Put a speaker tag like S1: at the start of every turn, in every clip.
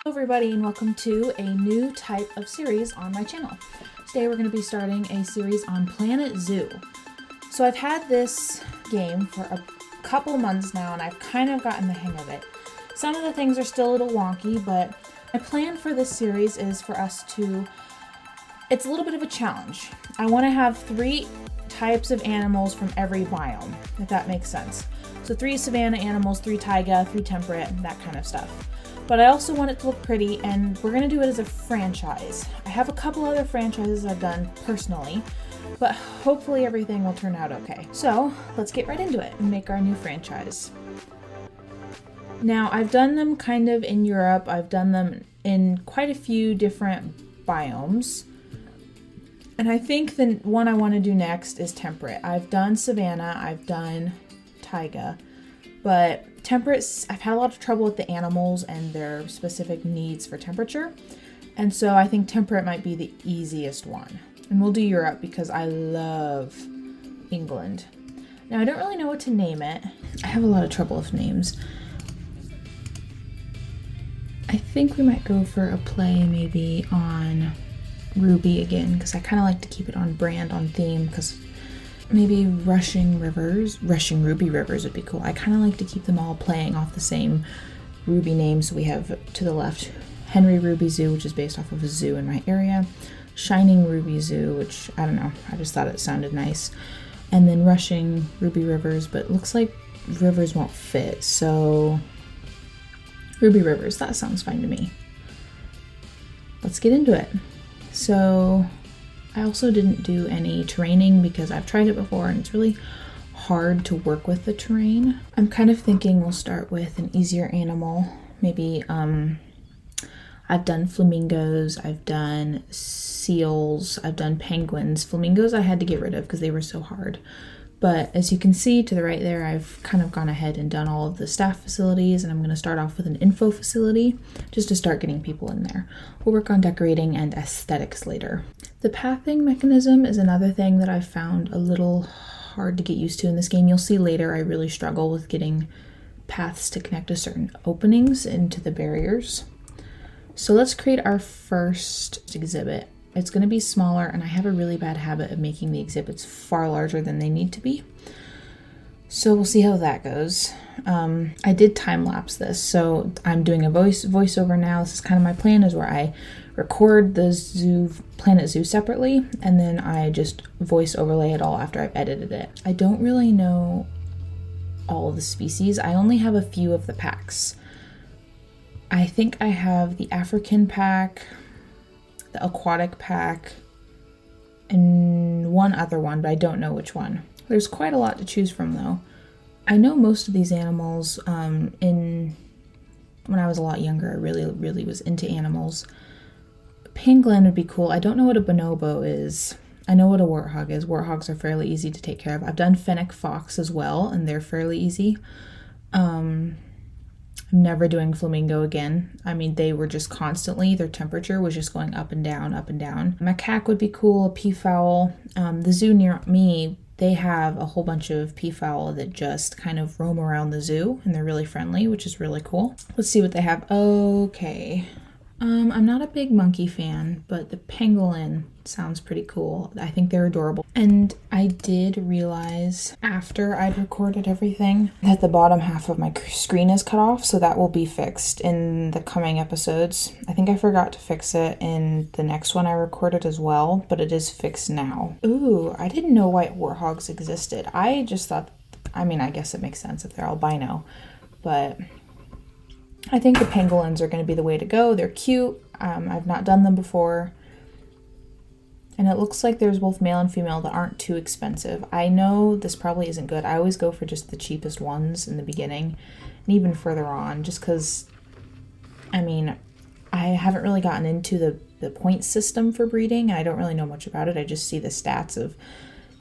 S1: Hello everybody and welcome to a new type of series on my channel. Today we're going to be starting a series on Planet Zoo. So I've had this game for a couple months now and I've kind of gotten the hang of it. Some of the things are still a little wonky, but my plan for this series is for us to, it's a little bit of a challenge. I want to have 3 types of animals from every biome, if that makes sense. So 3 savanna animals, 3 taiga, 3 temperate, that kind of stuff. But I also want it to look pretty, and we're going to do it as a franchise. I have a couple other franchises I've done personally, but hopefully everything will turn out okay. So let's get right into it and make our new franchise. Now, I've done them kind of in Europe. I've done them in quite a few different biomes. And I think the one I want to do next is temperate. I've done savanna, I've done taiga, but temperate, I've had a lot of trouble with the animals and their specific needs for temperature. And so I think temperate might be the easiest one. And we'll do Europe because I love England. Now I don't really know what to name it. I have a lot of trouble with names. I think we might go for a play maybe on Ruby again, because I kind of like to keep it on brand, on theme, because maybe Rushing Ruby Rivers would be cool. I kind of like to keep them all playing off the same Ruby name. So we have to the left Henry Ruby Zoo, which is based off of a zoo in my area. Shining Ruby Zoo, which I don't know, I just thought it sounded nice. And then Rushing Ruby Rivers, but it looks like rivers won't fit. So Ruby Rivers, that sounds fine to me. Let's get into it. So I also didn't do any terraining because I've tried it before and it's really hard to work with the terrain. I'm kind of thinking we'll start with an easier animal. Maybe I've done flamingos, I've done seals, I've done penguins. Flamingos I had to get rid of because they were so hard. But as you can see to the right there, I've kind of gone ahead and done all of the staff facilities, and I'm going to start off with an info facility just to start getting people in there. We'll work on decorating and aesthetics later. The pathing mechanism is another thing that I've found a little hard to get used to in this game. You'll see later I really struggle with getting paths to connect to certain openings into the barriers. So let's create our first exhibit. It's going to be smaller, and I have a really bad habit of making the exhibits far larger than they need to be. So we'll see how that goes. I did time-lapse this, so I'm doing a voiceover now. This is kind of my plan, is where I record the Planet Zoo separately, and then I just voice overlay it all after I've edited it. I don't really know all of the species. I only have a few of the packs. I think I have the African pack, the aquatic pack, and one other one, but I don't know which one. There's quite a lot to choose from though. I know most of these animals. When I was a lot younger, I really was into animals. Pangolin would be cool. I don't know what a bonobo is. I know what a warthog is. Warthogs are fairly easy to take care of. I've done fennec fox as well, and they're fairly easy. I'm never doing flamingo again. I mean, they were just constantly, their temperature was just going up and down, up and down. Macaque would be cool, a peafowl. The zoo near me, they have a whole bunch of peafowl that just kind of roam around the zoo, and they're really friendly, which is really cool. Let's see what they have. Okay. I'm not a big monkey fan, but the pangolin sounds pretty cool. I think they're adorable. And I did realize after I'd recorded everything that the bottom half of my screen is cut off, so that will be fixed in the coming episodes. I think I forgot to fix it in the next one I recorded as well, but it is fixed now. Ooh, I didn't know white warthogs existed. I just thought, I mean, I guess it makes sense if they're albino, but I think the pangolins are going to be the way to go. They're cute. I've not done them before. And it looks like there's both male and female that aren't too expensive. I know this probably isn't good. I always go for just the cheapest ones in the beginning and even further on, just because, I mean, I haven't really gotten into the point system for breeding, and I don't really know much about it. I just see the stats of,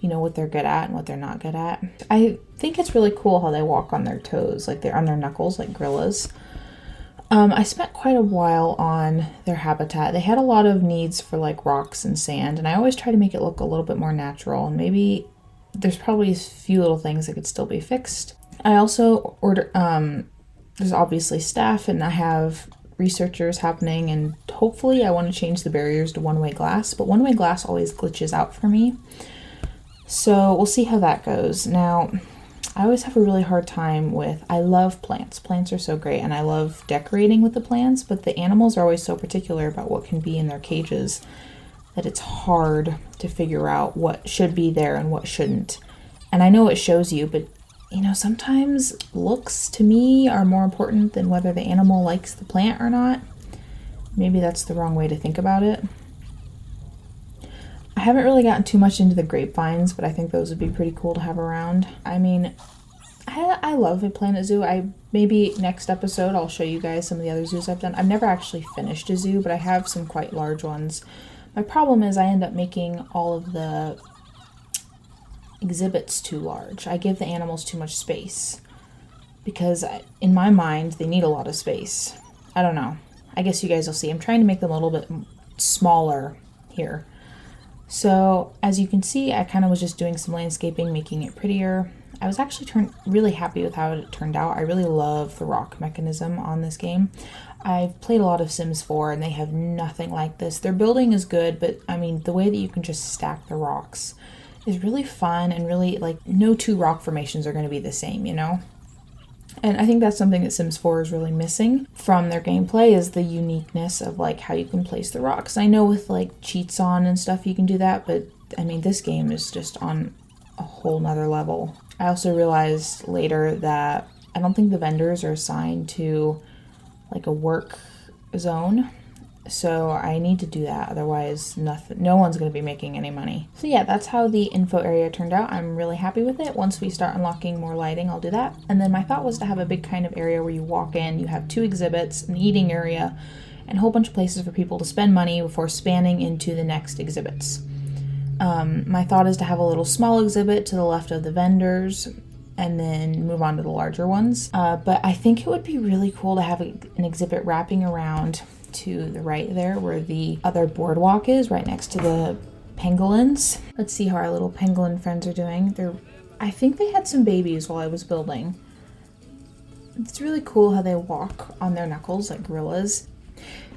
S1: you know, what they're good at and what they're not good at. I think it's really cool how they walk on their toes, like they're on their knuckles, like gorillas. I spent quite a while on their habitat. They had a lot of needs for like rocks and sand, and I always try to make it look a little bit more natural, and maybe there's probably a few little things that could still be fixed. I also ordered, there's obviously staff, and I have researchers happening, and hopefully I want to change the barriers to one-way glass, but one-way glass always glitches out for me. So we'll see how that goes. Now, I always have a really hard time with, I love plants. Plants are so great, and I love decorating with the plants, but the animals are always so particular about what can be in their cages that it's hard to figure out what should be there and what shouldn't. And I know it shows you, but sometimes looks to me are more important than whether the animal likes the plant or not. Maybe that's the wrong way to think about it. I haven't really gotten too much into the grapevines, but I think those would be pretty cool to have around. I mean, I love a Planet Zoo. Maybe next episode I'll show you guys some of the other zoos I've done. I've never actually finished a zoo, but I have some quite large ones. My problem is I end up making all of the exhibits too large. I give the animals too much space because in my mind they need a lot of space. I don't know. I guess you guys will see. I'm trying to make them a little bit smaller here. So as you can see, I kind of was just doing some landscaping, making it prettier. I was actually really happy with how it turned out. I really love the rock mechanism on this game. I've played a lot of Sims 4 and they have nothing like this. Their building is good, but I mean, the way that you can just stack the rocks is really fun, and really, like, no two rock formations are going to be the same, And I think that's something that Sims 4 is really missing from their gameplay, is the uniqueness of, like, how you can place the rocks. I know with, like, cheats on and stuff you can do that, but I mean, this game is just on a whole nother level. I also realized later that I don't think the vendors are assigned to, like, a work zone. So I need to do that, otherwise no one's going to be making any money. So yeah, that's how the info area turned out. I'm really happy with it. Once we start unlocking more lighting, I'll do that. And then my thought was to have a big kind of area where you walk in, you have 2 exhibits, an eating area, and a whole bunch of places for people to spend money before spanning into the next exhibits. My thought is to have a little small exhibit to the left of the vendors, and then move on to the larger ones. But I think it would be really cool to have an exhibit wrapping around to the right there where the other boardwalk is, right next to the pangolins. Let's see how our little pangolin friends are doing. I think they had some babies while I was building. It's really cool how they walk on their knuckles like gorillas.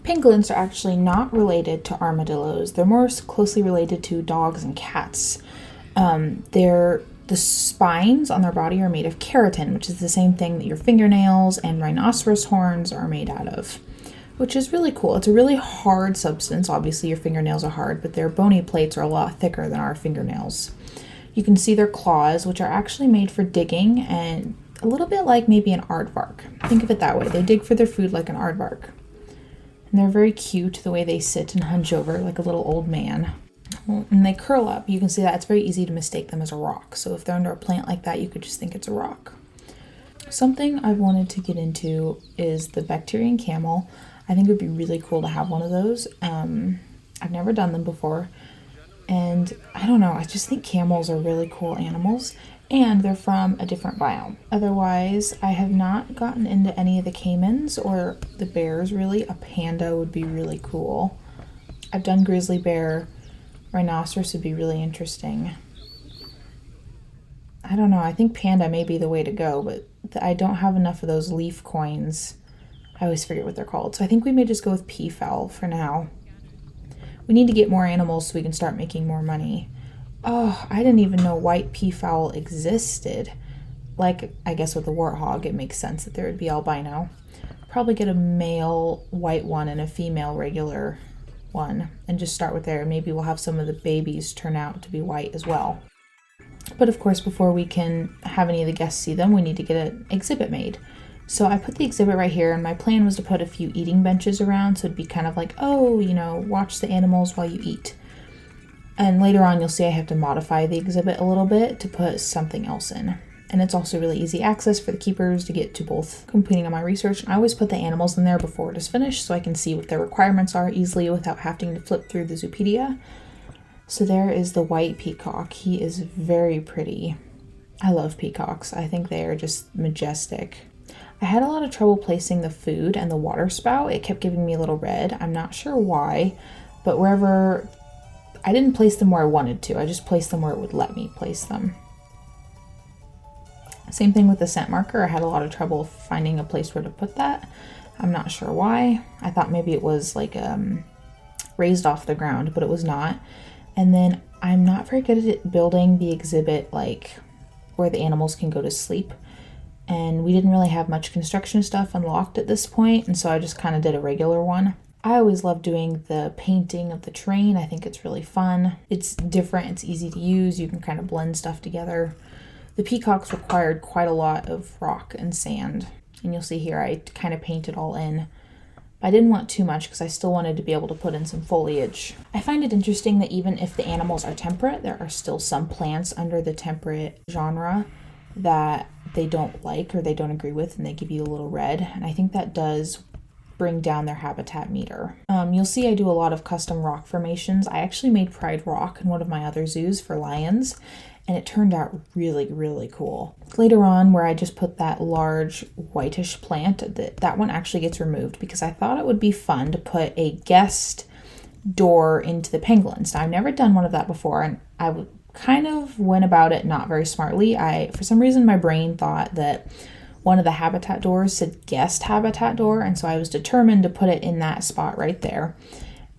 S1: Pangolins are actually not related to armadillos. They're more closely related to dogs and cats. The spines on their body are made of keratin, which is the same thing that your fingernails and rhinoceros horns are made out of, which is really cool. It's a really hard substance. Obviously, your fingernails are hard, but their bony plates are a lot thicker than our fingernails. You can see their claws, which are actually made for digging, and a little bit like maybe an aardvark. Think of it that way. They dig for their food like an aardvark. And they're very cute, the way they sit and hunch over like a little old man. And they curl up. You can see that it's very easy to mistake them as a rock. So if they're under a plant like that, you could just think it's a rock. Something I've wanted to get into is the Bacterian camel. I think it would be really cool to have one of those. I've never done them before. And I don't know, I just think camels are really cool animals. And they're from a different biome. Otherwise, I have not gotten into any of the caimans or the bears, really. A panda would be really cool. I've done grizzly bear. Rhinoceros would be really interesting. I don't know, I think panda may be the way to go, but I don't have enough of those leaf coins. I always forget what they're called. So I think we may just go with peafowl for now. We need to get more animals so we can start making more money. Oh, I didn't even know white peafowl existed. Like, I guess with the warthog, it makes sense that there would be albino. Probably get a male white one and a female regular one and just start with there. Maybe we'll have some of the babies turn out to be white as well. But of course, before we can have any of the guests see them, we need to get an exhibit made. So I put the exhibit right here, and my plan was to put a few eating benches around, so it'd be kind of like, oh, watch the animals while you eat. And later on, you'll see I have to modify the exhibit a little bit to put something else in. And it's also really easy access for the keepers to get to both completing on my research. And I always put the animals in there before it is finished so I can see what their requirements are easily without having to flip through the Zoopedia. So there is the white peacock. He is very pretty. I love peacocks. I think they are just majestic. I had a lot of trouble placing the food and the water spout. It kept giving me a little red. I'm not sure why, but wherever... I didn't place them where I wanted to. I just placed them where it would let me place them. Same thing with the scent marker. I had a lot of trouble finding a place where to put that. I'm not sure why. I thought maybe it was like raised off the ground, but it was not. And then I'm not very good at building the exhibit like where the animals can go to sleep. And we didn't really have much construction stuff unlocked at this point, and so I just kind of did a regular one. I always love doing the painting of the terrain. I think it's really fun. It's different, it's easy to use, you can kind of blend stuff together. The peacocks required quite a lot of rock and sand, and you'll see here I kind of painted all in. I didn't want too much because I still wanted to be able to put in some foliage. I find it interesting that even if the animals are temperate, there are still some plants under the temperate genre that they don't like or they don't agree with, and they give you a little red, and I think that does bring down their habitat meter. You'll see I do a lot of custom rock formations. I actually made Pride Rock in one of my other zoos for lions, and it turned out really, really cool. Later on, where I just put that large whitish plant, that one actually gets removed because I thought it would be fun to put a guest door into the pangolins. Now, I've never done one of that before, and I kind of went about it not very smartly. For some reason, my brain thought that one of the habitat doors said guest habitat door, and so I was determined to put it in that spot right there.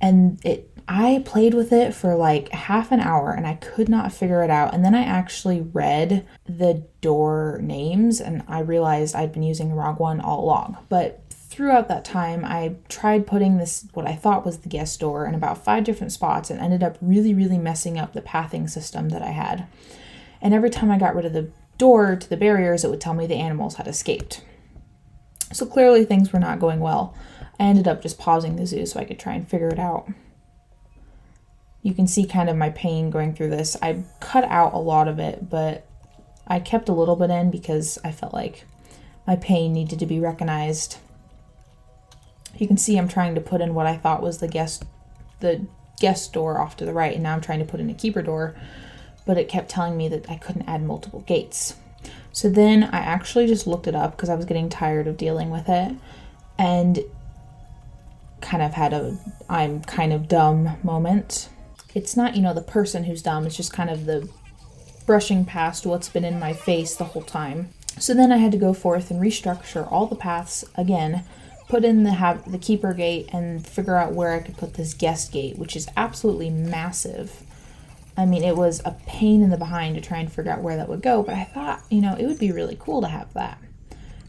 S1: And I played with it for like half an hour and I could not figure it out. And then I actually read the door names and I realized I'd been using the wrong one all along. But throughout that time, I tried putting this, what I thought was the guest door, in about 5 different spots and ended up really, really messing up the pathing system that I had. And every time I got rid of the door to the barriers, it would tell me the animals had escaped. So clearly things were not going well. I ended up just pausing the zoo so I could try and figure it out. You can see kind of my pain going through this. I cut out a lot of it, but I kept a little bit in because I felt like my pain needed to be recognized. You can see I'm trying to put in what I thought was the guest door off to the right, and now I'm trying to put in a keeper door, but it kept telling me that I couldn't add multiple gates. So then I actually just looked it up because I was getting tired of dealing with it, and kind of had a I'm kind of dumb moment. It's not, the person who's dumb, it's just kind of the brushing past what's been in my face the whole time. So then I had to go forth and restructure all the paths again, put in the keeper gate, and figure out where I could put this guest gate, which is absolutely massive. I mean, it was a pain in the behind to try and figure out where that would go, but I thought, it would be really cool to have that.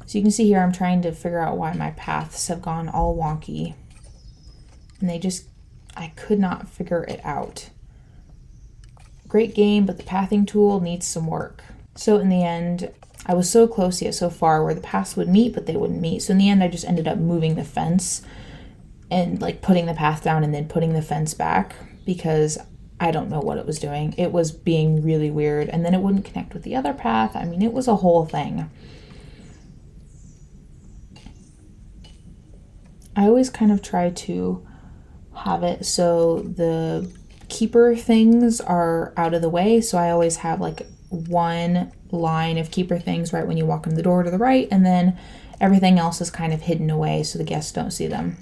S1: So you can see here I'm trying to figure out why my paths have gone all wonky. And I could not figure it out. Great game, but the pathing tool needs some work. So in the end, I was so close yet so far where the paths would meet, but they wouldn't meet. So in the end, I just ended up moving the fence and like putting the path down and then putting the fence back because I don't know what it was doing. It was being really weird, and then it wouldn't connect with the other path. I mean, it was a whole thing. I always kind of try to have it so the keeper things are out of the way. So I always have like one line of keeper things right when you walk in the door to the right, and then everything else is kind of hidden away so the guests don't see them.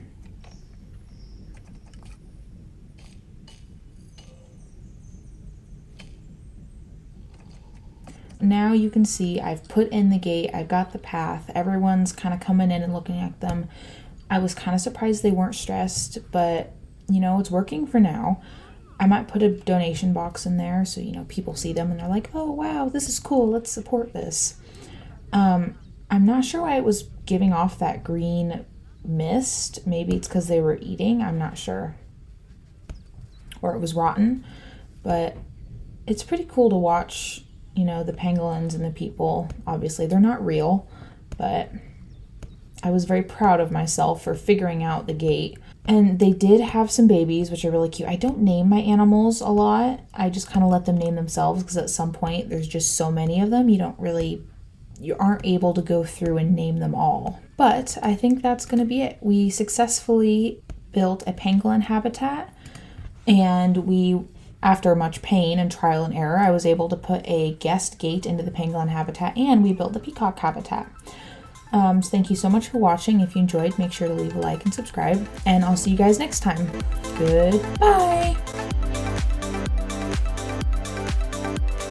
S1: Now you can see I've put in the gate, I've got the path, everyone's kind of coming in and looking at them. I was kind of surprised they weren't stressed, but it's working for now. I might put a donation box in there so, people see them and they're like, oh, wow, this is cool. Let's support this. I'm not sure why it was giving off that green mist. Maybe it's because they were eating. I'm not sure. Or it was rotten. But it's pretty cool to watch, the pangolins and the people. Obviously, they're not real, but I was very proud of myself for figuring out the gate. And they did have some babies, which are really cute. I don't name my animals a lot. I just kind of let them name themselves because at some point there's just so many of them. You aren't able to go through and name them all. But I think that's going to be it. We successfully built a pangolin habitat, and after much pain and trial and error, I was able to put a guest gate into the pangolin habitat, and we built the peacock habitat. So thank you so much for watching. If you enjoyed, make sure to leave a like and subscribe, and I'll see you guys next time. Goodbye!